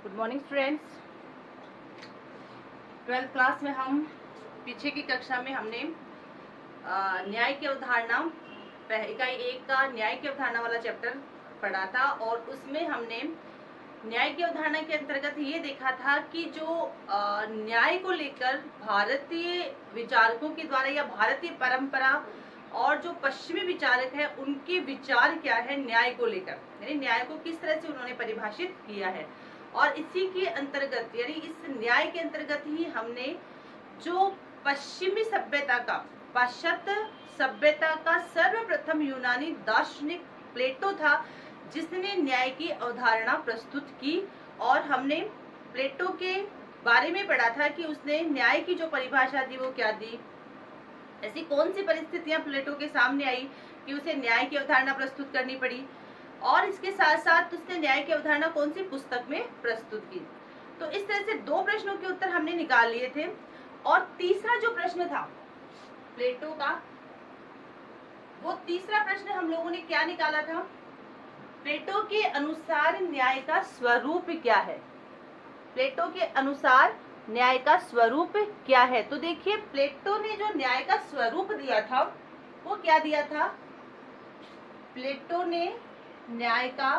Good morning students. 12th class में हम पीछे की कक्षा में हमने न्याय की अवधारणा इकाई 1 का न्याय की अवधारणा वाला चैप्टर पढ़ा था और उसमें हमने न्याय की अवधारणा के अंतर्गत ये देखा था कि जो न्याय को लेकर भारतीय विचारकों के द्वारा या भारतीय परंपरा और जो पश्चिमी विचारक हैं उनके विचार क्या है न्याय को लेकर, यानी न्याय को किस तरह से उन्होंने परिभाषित किया है। और इसी के अंतर्गत यानी इस न्याय के अंतर्गत ही हमने जो पश्चिमी सभ्यता का, पाश्चात्य सभ्यता का सर्वप्रथम यूनानी दार्शनिक प्लेटो था जिसने न्याय की अवधारणा प्रस्तुत की। और हमने प्लेटो के बारे में पढ़ा था कि उसने न्याय की जो परिभाषा दी वो क्या दी, ऐसी कौन सी परिस्थितियां प्लेटो के सामने आई कि उसे न्याय की अवधारणा प्रस्तुत करनी पड़ी, और इसके साथ साथ उसने न्याय की अवधारणा कौन सी पुस्तक में प्रस्तुत की। तो इस तरह से 2 प्रश्नों के उत्तर हमने निकाल लिए थे। और तीसरा जो प्रश्न था प्लेटो का, वो तीसरा प्रश्न हम लोगों ने क्या निकाला था, प्लेटो के अनुसार न्याय का स्वरूप क्या है। प्लेटो के अनुसार न्याय का स्वरूप क्या है। तो देखिए प्लेटो ने जो न्याय का स्वरूप दिया था वो क्या दिया था, प्लेटो ने न्याय का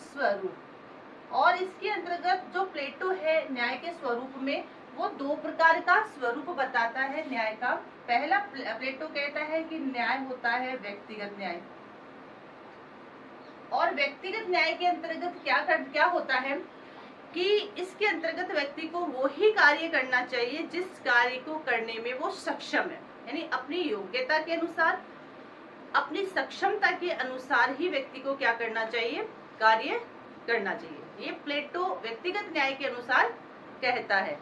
स्वरूप। और इसके अंतर्गत जो प्लेटो है न्याय के स्वरूप में वो 2 प्रकार का स्वरूप बताता है न्याय का। पहला प्लेटो कहता है कि न्याय होता है व्यक्तिगत न्याय, और व्यक्तिगत न्याय के अंतर्गत क्या होता है कि इसके अंतर्गत व्यक्ति को वो ही कार्य करना चाहिए जिस कार्य को करने में वो सक्षम है, यानी अपनी योग्यता के अनुसार, अपनी सक्षमता के अनुसार ही व्यक्ति को क्या करना चाहिए, कार्य करना चाहिए। ये प्लेटो व्यक्तिगत न्याय के अनुसार कहता है।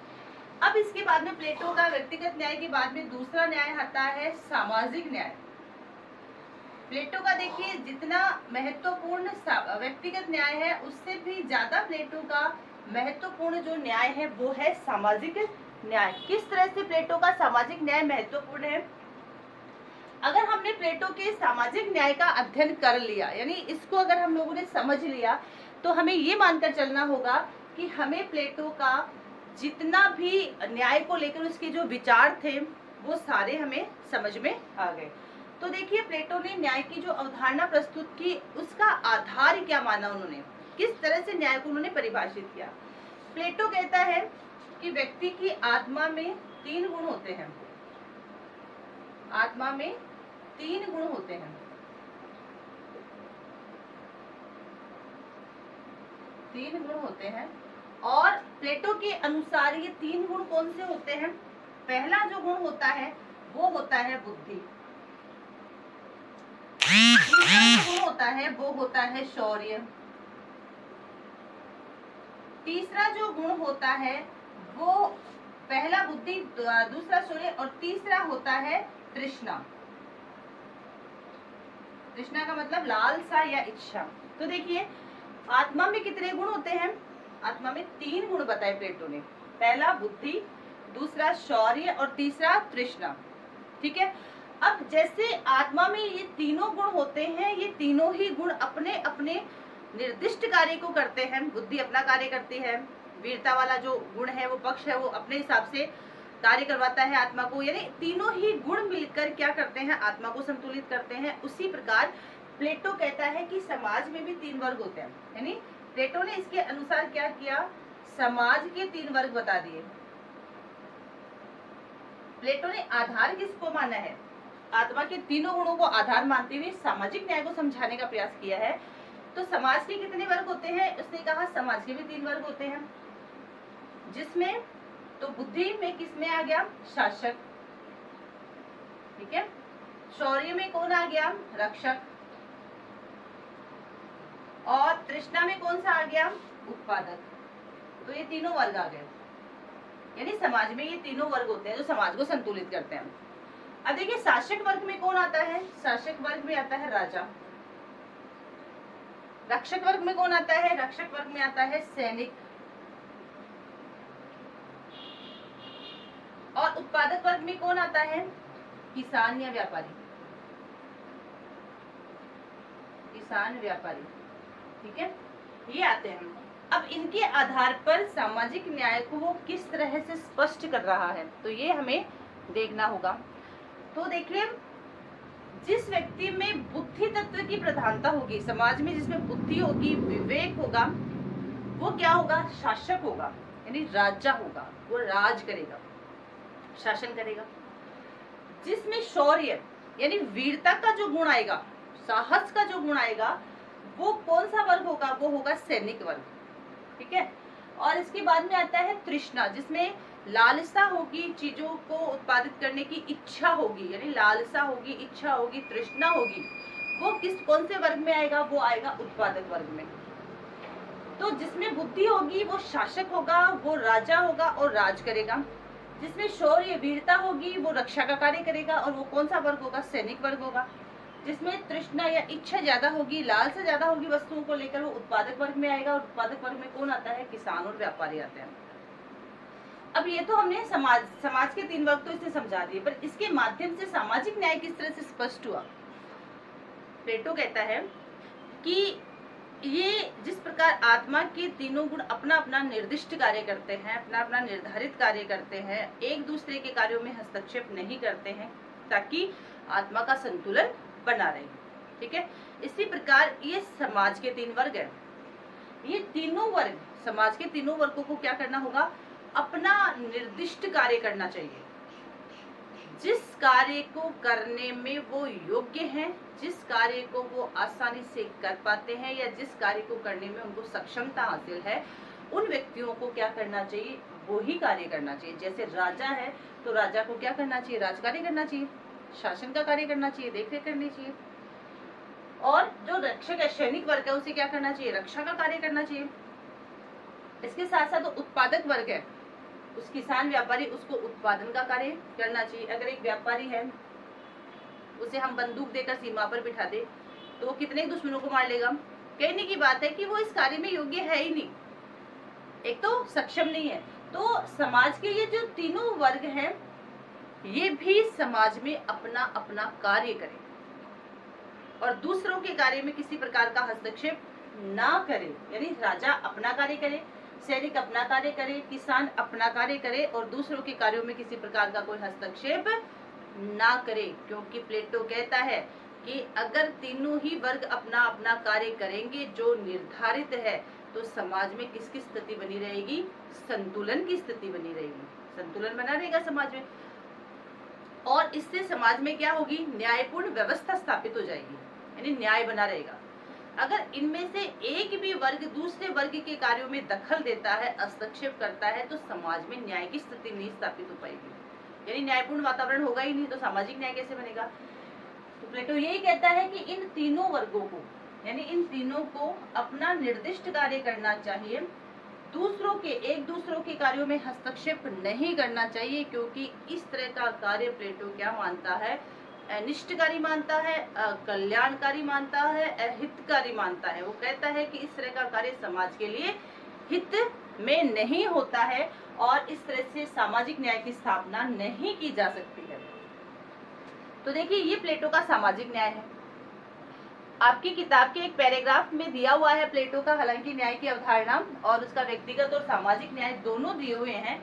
अब इसके बाद में प्लेटो का व्यक्तिगत न्याय के बाद में दूसरा न्याय आता है सामाजिक न्याय। प्लेटो का देखिए जितना महत्वपूर्ण व्यक्तिगत न्याय है उससे भी ज्यादा प्लेटो का महत्वपूर्ण जो न्याय है वो है सामाजिक न्याय। किस तरह से प्लेटो का सामाजिक न्याय महत्वपूर्ण है, अगर हमने प्लेटो के सामाजिक न्याय का अध्ययन कर लिया, यानी इसको अगर हम लोगों ने समझ लिया, तो हमें ये मानकर चलना होगा कि हमें प्लेटो का जितना भी न्याय को लेकर उसके जो विचार थे वो सारे हमें समझ में आ गए। तो देखिए प्लेटो ने न्याय की जो अवधारणा प्रस्तुत की उसका आधार क्या माना, उन्होंने किस तरह से न्याय को उन्होंने परिभाषित किया। प्लेटो कहता है कि व्यक्ति की आत्मा में 3 गुण होते हैं, आत्मा में 3 गुण होते हैं। 3 गुण होते हैं और प्लेटो के अनुसार ये 3 गुण कौन से होते हैं। पहला जो गुण होता है वो होता है बुद्धि, दूसरा जो गुण होता है वो होता है शौर्य, तीसरा जो गुण होता है वो पहला बुद्धि, दूसरा शौर्य और तीसरा होता है तृष्णा। तृष्णा का मतलब लालसा या इच्छा। तो देखिए आत्मा में कितने गुण होते हैं, आत्मा में 3 गुण बताए प्लेटो ने, पहला बुद्धि, दूसरा शौर्य और तीसरा तृष्णा। ठीक है। अब जैसे आत्मा में ये तीनों गुण होते हैं, ये तीनों ही गुण अपने अपने निर्दिष्ट कार्य को करते हैं। बुद्धि अपना कार्य करती है, वीरता वाला जो गुण है वो पक्ष है वो अपने हिसाब से कार्य करवाता है आत्मा को, यानी तीनों ही गुण मिलकर क्या करते हैं, आत्मा को संतुलित करते हैं। उसी प्रकार प्लेटो कहता है कि समाज में भी 3 वर्ग होते हैं, यानी प्लेटो ने इसके अनुसार क्या किया, समाज के 3 वर्ग बता दिए। प्लेटो ने आधार किसको माना है, आत्मा के तीनों गुणों को आधार मानते हुए सामाजिक न्याय को समझाने का प्रयास किया है। तो समाज के कितने वर्ग होते हैं, उसने कहा समाज के भी 3 वर्ग होते हैं, जिसमें तो बुद्धि में किसमें आ गया, शासक, ठीक है। शौर्य में कौन आ गया, रक्षक, और तृष्णा में कौन सा आ गया, उत्पादक। तो ये तीनों वर्ग आ गए, यानी समाज में ये तीनों वर्ग होते हैं जो समाज को संतुलित करते हैं। अब देखिए शासक वर्ग में कौन आता है, शासक वर्ग में आता है राजा। रक्षक वर्ग में कौन आता है, रक्षक वर्ग में आता है सैनिक। और उत्पादक वर्ग में कौन आता है, किसान या व्यापारी, किसान व्यापारी, ठीक है, ये आते हैं। अब इनके आधार पर सामाजिक न्याय को वो किस तरह से स्पष्ट कर रहा है, तो ये हमें देखना होगा। तो देखिए, जिस व्यक्ति में बुद्धि तत्व की प्रधानता होगी, समाज में जिसमें बुद्धि होगी, विवेक होगा, वो क्या होगा? शासक होगा, यानी राजा होगा, वो राज करेगा, शासन करेगा। जिसमें शौर्य यानी वीरता का जो गुण आएगा, साहस का जो गुण आएगा, वो कौन सा वर्ग होगा? वो होगा सैनिक वर्ग, ठीक है। और इसके बाद में आता है तृष्णा, जिसमें लालसा होगी, चीजों को उत्पादित करने की इच्छा होगी, यानी लालसा होगी, इच्छा होगी, तृष्णा होगी, वो कौन से वर्ग में आएगा? वो आएगा उत्पादक वर्ग में। तो जिसमें बुद्धि होगी वो शासक होगा, वो राजा होगा और राज करेगा। जिसमें शौर्य वीरता होगी वो रक्षा का कार्य करेगा, और वो कौन सा वर्ग होगा? सैनिक वर्ग होगा। जिसमें तृष्णा या इच्छा ज्यादा होगी, लालसा ज्यादा होगी वस्तुओं को लेकर, वो उत्पादक वर्ग में आएगा। और उत्पादक वर्ग में कौन आता है? किसान और व्यापारी आते हैं। अब ये तो हमने समाज के 3 वर्ग तो इसने समझा दिए, पर इसके माध्यम से सामाजिक न्याय किस तरह से स्पष्ट हुआ? प्लेटो कहता है कि ये जिस प्रकार आत्मा के तीनों गुण अपना अपना निर्दिष्ट कार्य करते हैं, अपना अपना निर्धारित कार्य करते हैं, एक दूसरे के कार्यों में हस्तक्षेप नहीं करते हैं, ताकि आत्मा का संतुलन बना रहे, ठीक है। इसी प्रकार ये समाज के 3 वर्ग है। ये तीनों वर्ग, समाज के तीनों वर्गों को क्या करना होगा? अपना निर्दिष्ट कार्य करना चाहिए। जिस कार्य को करने में वो योग्य हैं, जिस कार्य को वो आसानी से कर पाते हैं, या जिस कार्य को करने में उनको सक्षमता हासिल है, उन व्यक्तियों को क्या करना चाहिए? वो ही कार्य करना चाहिए। जैसे राजा है तो राजा को क्या करना चाहिए? राज कार्य करना चाहिए, शासन का कार्य करना चाहिए, देखरेख करनी चाहिए। और जो रक्षक है, सैनिक वर्ग है, उसे क्या करना चाहिए? रक्षा का कार्य करना चाहिए। इसके साथ साथ उत्पादक वर्ग है, उस किसान व्यापारी, उसको उत्पादन का कार्य करना चाहिए। अगर एक व्यापारी है, उसे हम बंदूक देकर सीमा पर बिठा दे तो वो कितने दुश्मनों को मार लेगा? कहने की बात है कि वो इस कार्य में योग्य है ही नहीं, एक तो सक्षम नहीं है। तो समाज के ये जो तीनों वर्ग हैं, ये भी समाज में अपना अपना कार्य करें और दूसरों के कार्य में किसी प्रकार का हस्तक्षेप ना करे। यानी राजा अपना कार्य करे, सैनिक अपना कार्य करे, किसान अपना कार्य करे, और दूसरों के कार्यों में किसी प्रकार का कोई हस्तक्षेप ना करे। क्योंकि प्लेटो कहता है कि अगर तीनों ही वर्ग अपना अपना कार्य करेंगे जो निर्धारित है, तो समाज में किसकी स्थिति बनी रहेगी? संतुलन की स्थिति बनी रहेगी, संतुलन बना रहेगा समाज में। और इससे समाज में क्या होगी? न्यायपूर्ण व्यवस्था स्थापित हो जाएगी, यानी न्याय बना रहेगा। अगर इनमें से एक भी वर्ग दूसरे वर्ग के कार्यों में दखल देता है, हस्तक्षेप करता है, तो समाज में न्याय की स्थिति नहीं स्थापित हो पाएगी, यानी न्यायपूर्ण वातावरण होगा ही नहीं, तो सामाजिक न्याय कैसे बनेगा? तो प्लेटो यही कहता है कि इन तीनों वर्गों को, यानी इन तीनों को अपना निर्दिष्ट कार्य करना चाहिए, एक दूसरों के कार्यों में हस्तक्षेप नहीं करना चाहिए। क्योंकि इस तरह का कार्य प्लेटो क्या मानता है? अनिष्टकारी मानता है, कल्याणकारी मानता है, अहितकारी मानता है। वो कहता है कि इस तरह का कार्य समाज के लिए हित में नहीं होता है और इस तरह से सामाजिक न्याय की स्थापना नहीं की जा सकती है। तो देखिए, ये प्लेटो का सामाजिक न्याय है। आपकी किताब के एक पैराग्राफ में दिया हुआ है प्लेटो का हालांकि न्याय की अवधारणा, और उसका व्यक्तिगत और सामाजिक न्याय दोनों दिए हुए हैं।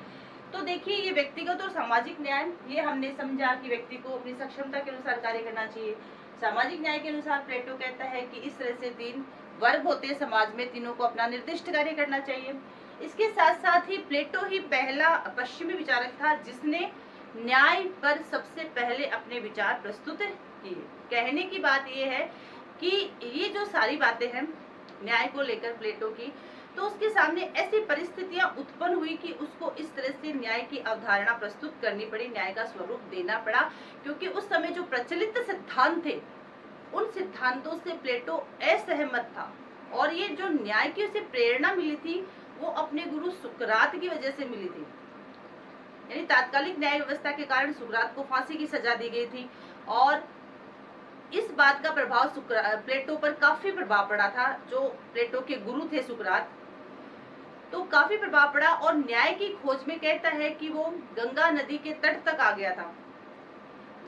तो देखिए, ये व्यक्तिगत और सामाजिक न्याय, ये हमने समझा कि व्यक्ति को अपनी सक्षमता के अनुसार कार्य करना चाहिए। सामाजिक न्याय के अनुसार प्लेटो कहता है कि इस तरह से 3 वर्ग होते हैं समाज में, तीनों को अपना निर्दिष्ट कार्य करना चाहिए। इसके साथ साथ ही प्लेटो ही पहला पश्चिमी विचारक था जिसने न्याय पर सबसे पहले अपने विचार प्रस्तुत किए। कहने की बात यह है कि ये जो सारी बातें हैं न्याय को लेकर प्लेटो की, तो उसके सामने ऐसी परिस्थितियां उत्पन्न हुई कि उसको इस तरह से न्याय की अवधारणा प्रस्तुत करनी पड़ी, न्याय का स्वरूप देना पड़ा। क्योंकि उस समय जो प्रचलित सिद्धांत थे, उन सिद्धांतों से प्लेटो असहमत था, और ये जो न्याय की उसे प्रेरणा मिली थी वो अपने गुरु सुकरात की वजह से मिली थी। यानी तात्कालिक न्याय व्यवस्था के कारण सुकरात को फांसी की सजा दी गई थी, और इस बात का प्रभाव प्लेटो पर काफी प्रभाव पड़ा था। जो प्लेटो के गुरु थे सुकरात, तो काफी प्रभाव पड़ा, और न्याय की खोज में कहता है कि वो गंगा नदी के तट तक आ गया था।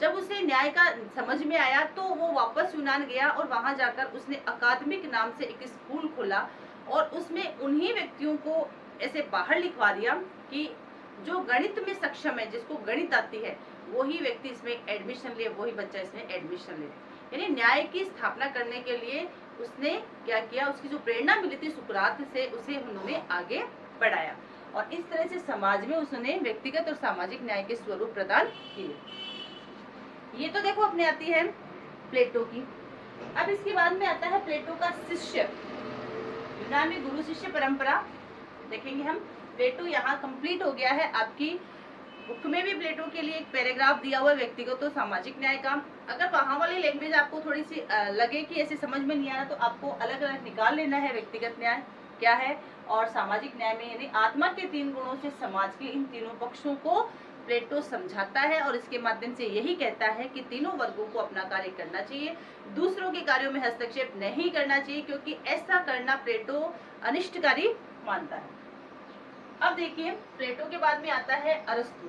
जब उसे न्याय का समझ में आया तो वो वापस यूनान गया, और वहां जाकर उसने अकादमिक नाम से एक स्कूल खोला, और उसमें उन्हीं व्यक्तियों को ऐसे बाहर लिखवा दिया कि जो गणित में सक्षम है, जिसको गणित आती है, वही व्यक्ति इसमें एडमिशन ले, वही बच्चा इसमें एडमिशन ले। यानी न्याय की स्थापना करने के लिए उसने क्या किया, उसकी जो प्रेरणा मिली थी सुकरात से, उसे उन्होंने आगे बढ़ाया और इस तरह से समाज में उसने व्यक्तिगत और सामाजिक न्याय के स्वरूप प्रदान किए। ये तो देखो अपने आती है प्लेटो की। अब इसके बाद में आता है प्लेटो का शिष्य, यूनान में गुरु शिष्य परंपरा देखेंगे हम। प्लेटो यहाँ कंप्लीट हो गया है। आपकी बुक में भी प्लेटो के लिए एक पैराग्राफ दिया हुआ है व्यक्तिगत तो सामाजिक न्याय का। अगर वहाँ वाली लैंग्वेज आपको थोड़ी सी लगे कि ऐसे समझ में नहीं आ रहा, तो आपको अलग अलग निकाल लेना है व्यक्तिगत न्याय क्या है और सामाजिक न्याय में, यानी आत्मा के 3 गुणों से समाज के इन तीनों पक्षों को प्लेटो समझाता है और इसके माध्यम से यही कहता है कि तीनों वर्गों को अपना कार्य करना चाहिए, दूसरों के कार्यों में हस्तक्षेप नहीं करना चाहिए, क्योंकि ऐसा करना प्लेटो अनिष्टकारी मानता है। अब देखिए प्लेटो के बाद में आता है अरस्तु।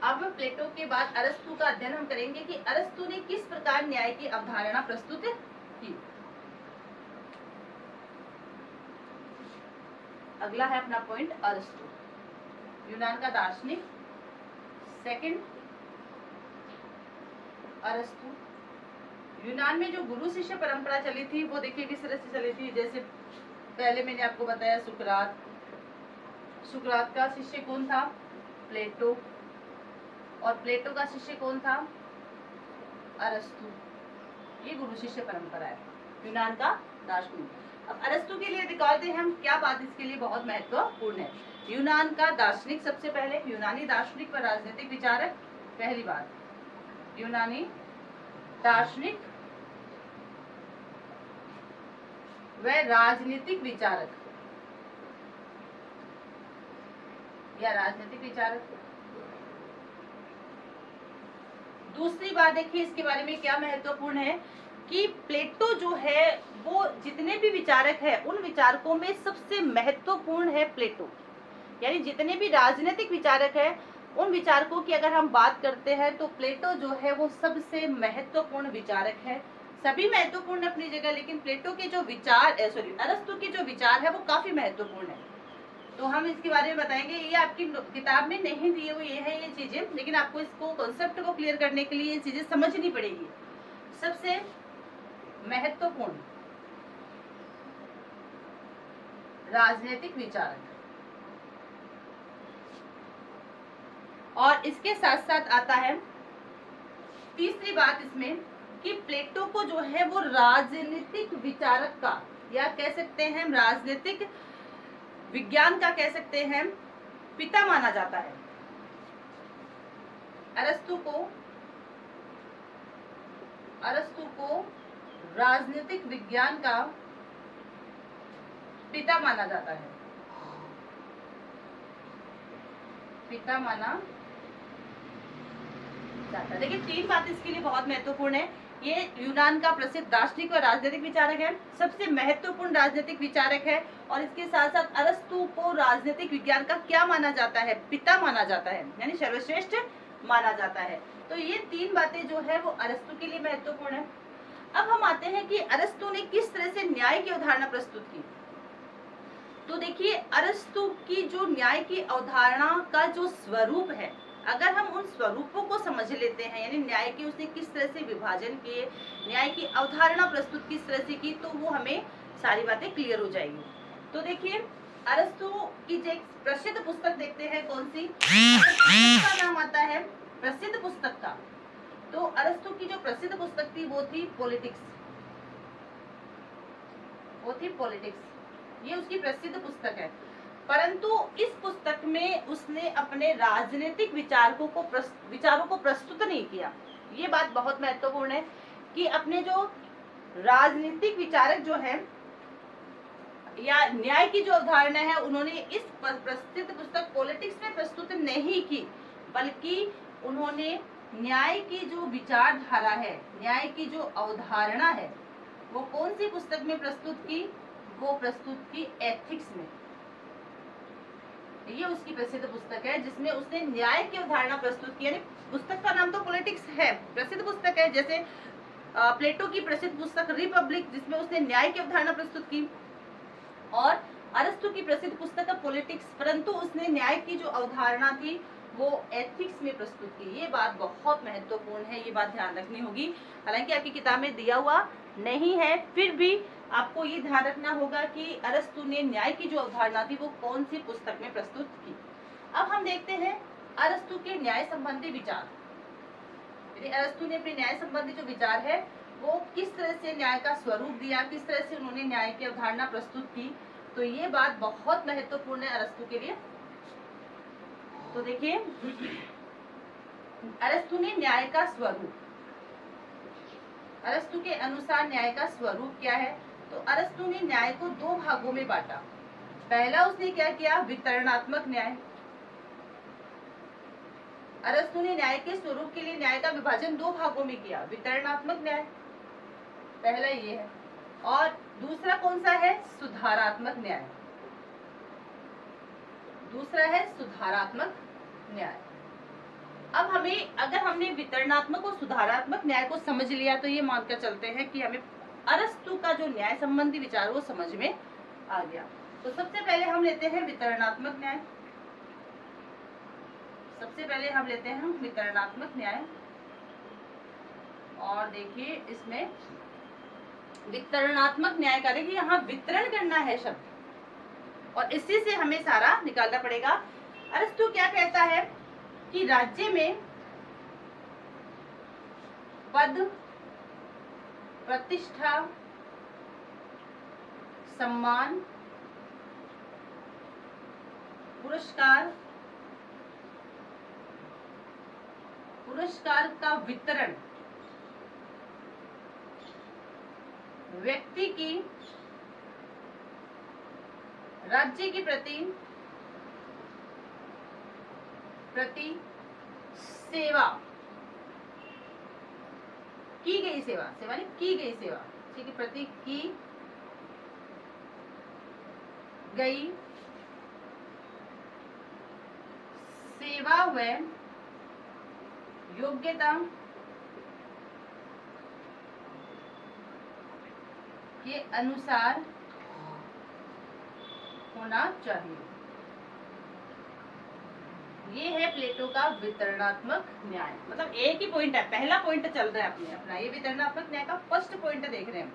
अब प्लेटो के बाद अरस्तु का अध्ययन हम करेंगे कि अरस्तु ने किस प्रकार न्याय की अवधारणा प्रस्तुत की। अगला है अपना पॉइंट अरस्तु, यूनान का दार्शनिक। सेकंड अरस्तु, यूनान में जो गुरु शिष्य परंपरा चली थी वो देखिए किस तरह से चली थी। जैसे पहले मैंने आपको बताया सुकरात, सुकरात का शिष्य कौन था, प्लेटो, और प्लेटो का शिष्य कौन था, अरस्तु। ये गुरु शिष्य परंपरा है यूनान का दार्शनिक। अब अरस्तु के लिए रिकॉर्ड हैं हम, क्या बात इसके लिए बहुत महत्वपूर्ण है। यूनान का दार्शनिक, सबसे पहले यूनानी दार्शनिक व राजनीतिक विचारक। पहली बात यूनानी दार्शनिक व राजनीतिक विचारक या राजनीतिक विचारक। दूसरी बात देखिए इसके बारे में क्या महत्वपूर्ण है कि प्लेटो जो है वो जितने भी विचारक है उन विचारकों में सबसे महत्वपूर्ण है प्लेटो। यानी जितने भी राजनीतिक विचारक है उन विचारकों की अगर हम बात करते हैं तो प्लेटो जो है वो सबसे महत्वपूर्ण विचारक है। सभी महत्वपूर्ण अपनी जगह, लेकिन प्लेटो के जो विचार अरस्तु के जो विचार है वो काफी महत्वपूर्ण है। तो हम इसके बारे में बताएंगे। ये आपकी किताब में नहीं दी हुई है ये चीजें, लेकिन आपको इसको कॉन्सेप्ट को क्लियर करने के लिए ये चीजें समझनी पड़ेगी। सबसे महत्वपूर्ण राजनीतिक विचारक, और इसके साथ साथ आता है तीसरी बात इसमें कि प्लेटो को जो है वो राजनीतिक विचारक का, या कह सकते हैं राजनीतिक विज्ञान का, कह सकते हैं पिता माना जाता है। अरस्तु को राजनीतिक विज्ञान का पिता माना जाता है, पिता माना जाता है। देखिए 3 बात इसके लिए बहुत महत्वपूर्ण है। ये यूनान का प्रसिद्ध दार्शनिक और राजनीतिक विचारक है, सबसे महत्वपूर्ण राजनीतिक विचारक है, और इसके साथ साथ अरस्तु को राजनीतिक विज्ञान का क्या माना जाता है, पिता माना जाता है, यानी सर्वश्रेष्ठ माना जाता है। तो ये 3 बातें जो है वो अरस्तु के लिए महत्वपूर्ण है। अब हम आते हैं कि अरस्तु ने किस तरह से न्याय की अवधारणा प्रस्तुत की। तो देखिए अरस्तु की जो न्याय की अवधारणा का जो स्वरूप है, अगर हम उन स्वरूपों को समझ लेते हैं, यानी न्याय की उसने किस तरह से विभाजन किए, न्याय की अवधारणा प्रस्तुत किस तरह से की, तो वो हमें सारी बातें क्लियर हो जाएगी। तो देखिए अरस्तु की जो एक प्रसिद्ध पुस्तक देखते हैं, कौन सी का नाम आता है प्रसिद्ध पुस्तक का। तो अरस्तु की जो प्रसिद्ध पुस्तक थी वो थी पॉलिटिक्स, ये उसकी प्रसिद्ध पुस्तक है। परंतु इस पुस्तक में उसने अपने राजनीतिक विचारों को प्रस्तुत नहीं किया। ये बात बहुत महत्वपूर्ण है कि अपने जो राजनीतिक विचारक जो है या न्याय की जो अवधारणा है उन्होंने इस प्रसिद्ध पुस्तक पॉलिटिक्स में प्रस्तुत नहीं की, बल्कि उन्होंने न्याय की जो विचारधारा है, न्याय की जो अवधारणा है, वो कौन सी पुस्तक में प्रस्तुत की, वो प्रस्तुत की एथिक्स में। ये उसकी प्रसिद्ध पुस्तक है जिसमें उसने न्याय की अवधारणा प्रस्तुत की। यानी पुस्तक का नाम तो पॉलिटिक्स है, प्रसिद्ध पुस्तक है। जैसे प्लेटो की प्रसिद्ध पुस्तक रिपब्लिक, जिसमें उसने न्याय की अवधारणा प्रस्तुत की, और अरस्तु की प्रसिद्ध पुस्तक है पॉलिटिक्स, परंतु उसने न्याय की जो अवधारणा थी वो एथिक्स में प्रस्तुत की। ये बात बहुत महत्वपूर्ण है, ये बात ध्यान रखनी होगी। हालांकि आपकी किताब में दिया हुआ नहीं है, फिर भी आपको ये ध्यान रखना होगा कि अरस्तु ने न्याय की जो अवधारणा थी वो कौन सी पुस्तक में प्रस्तुत की। अब हम देखते हैं अरस्तु के न्याय संबंधी विचार। अरस्तु ने अपने न्याय संबंधी जो विचार है वो किस तरह से न्याय का स्वरूप दिया, किस तरह से उन्होंने न्याय की अवधारणा प्रस्तुत की, तो ये बात बहुत महत्वपूर्ण है अरस्तु के लिए। तो देखिए, अरस्तु ने न्याय का स्वरूप, अरस्तु के अनुसार न्याय का स्वरूप क्या है, तो अरस्तु ने न्याय को दो भागों में बांटा। पहला उसने क्या किया, वितरणात्मक न्याय। अरस्तु ने न्याय के स्वरूप के लिए न्याय का विभाजन दो भागों में किया, वितरणात्मक न्याय पहला ये है, और दूसरा कौन सा है, सुधारात्मक न्याय। दूसरा है सुधारात्मक न्याय। अब हमें, अगर हमने वितरणात्मक और सुधारात्मक न्याय को समझ लिया तो ये मानकर चलते हैं कि हमें अरस्तु का जो न्याय संबंधी विचार वो समझ में आ गया। तो सबसे पहले हम लेते हैं वितरणात्मक न्याय। सबसे पहले हम लेते हैं वितरणात्मक न्याय, और देखिए इसमें वितरणात्मक न्याय का, देखिए यहाँ वितरण करना है शब्द, और इसी से हमें सारा निकालना पड़ेगा। अरस्तु क्या कहता है कि राज्य में पद, प्रतिष्ठा, सम्मान, पुरस्कार का वितरण व्यक्ति की राज्य के प्रति सेवा, की गई सेवा, सेवा नहीं की गई सेवा, ठीक है, प्रति की गई सेवा व योग्यता के अनुसार होना चाहिए। ये है प्लेटो का वितरणात्मक न्याय। मतलब एक ही पॉइंट है, पहला पॉइंट चल रहा है अपना, ये वितरणात्मक न्याय का फर्स्ट पॉइंट देख रहे हैं।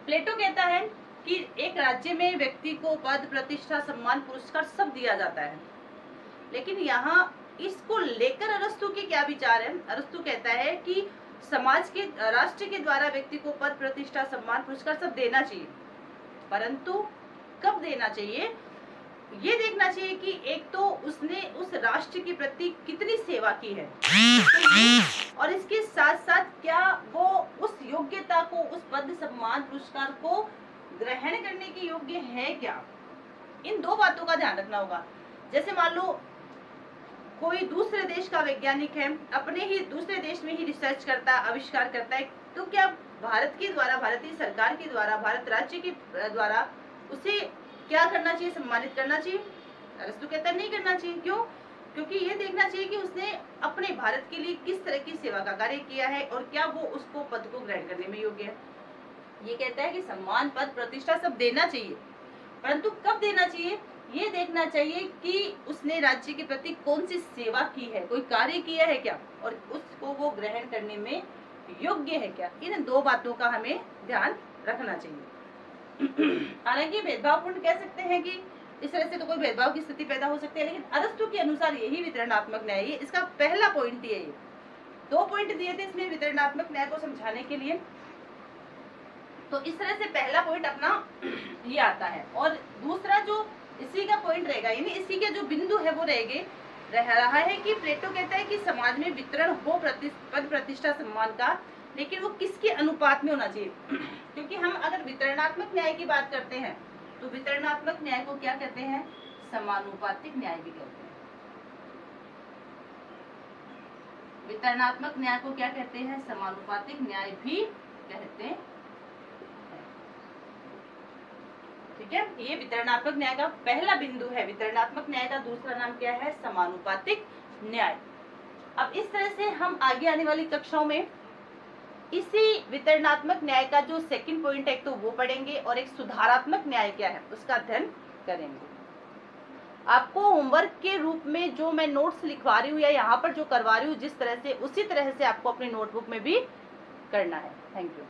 प्लेटो कहता है कि एक राज्य में व्यक्ति को पद, प्रतिष्ठा, सम्मान, पुरस्कार सब दिया जाता है, लेकिन यहाँ इसको लेकर अरस्तु के क्या विचार है। अरस्तु कहता है कि समाज के, राष्ट्र के द्वारा व्यक्ति को पद, प्रतिष्ठा, सम्मान, पुरस्कार सब देना चाहिए, परंतु कब देना चाहिए ये देखना चाहिए कि एक तो उसने उस राष्ट्र के प्रति कितनी सेवा की है, और इसके साथ साथ क्या वो उस योग्यता को, उस पद, सम्मान, पुरस्कार को ग्रहण करने के योग्य है क्या। इन दो बातों का ध्यान रखना होगा। जैसे मान लो कोई दूसरे देश का वैज्ञानिक है, अपने ही दूसरे देश में ही रिसर्च करता है, आविष्कार करता है, तो क्या भारत के द्वारा, भारतीय सरकार के द्वारा, भारत राज्य के द्वारा उसे क्या करना चाहिए, सम्मानित करना चाहिए। अरस्तु कहता नहीं करना चाहिए। क्यों? क्योंकि ये देखना चाहिए कि उसने अपने भारत के लिए किस तरह की सेवा का कार्य किया है और क्या वो उसको पद को ग्रहण करने में योग्य है। ये कहता है कि सम्मान, पद, प्रतिष्ठा सब देना चाहिए, परंतु कब देना चाहिए ये देखना चाहिए कि उसने राज्य के प्रति कौन सी सेवा की है, कोई कार्य किया है क्या, और उसको वो ग्रहण करने में योग्य है क्या। इन दो बातों का हमें ध्यान रखना चाहिए। हालांकि भेदभावपूर्ण कह सकते हैं कि इस तरह से तो कोई भेदभाव की स्थिति पैदा हो सकती है, लेकिन अरस्तु के अनुसार यही वितरणात्मक न्याय है। इसका पहला पॉइंट ये, दो पॉइंट दिए थे इसमें वितरणात्मक न्याय को समझाने के लिए, तो इस तरह से पहला पॉइंट अपना ये आता है, और दूसरा जो इसी का पॉइंट रहेगा, यानी इसी के जो बिंदु है वो रह रहा है कि प्लेटो कहता है कि समाज में वितरण हो पद, प्रतिष्ठा, सम्मान का, लेकिन वो किसके अनुपात में होना चाहिए। क्योंकि हम अगर वितरणात्मक न्याय की बात करते हैं तो वितरणात्मक न्याय को क्या कहते हैं, समानुपातिक न्याय भी कहते हैं। वितरणात्मक न्याय को क्या कहते हैं, समानुपातिक न्याय भी कहते हैं। ठीक है, ये वितरणात्मक न्याय का पहला बिंदु है। वितरणात्मक न्याय का दूसरा नाम क्या है, समानुपातिक न्याय। अब इस तरह से हम आगे आने वाली कक्षाओं में इसी वितरणात्मक न्याय का जो सेकंड पॉइंट है, एक तो वो पढ़ेंगे और एक सुधारात्मक न्याय क्या है उसका अध्ययन करेंगे। आपको होमवर्क के रूप में जो मैं नोट्स लिखवा रही हूँ या यहाँ पर जो करवा रही हूँ जिस तरह से, उसी तरह से आपको अपनी नोटबुक में भी करना है। Thank you.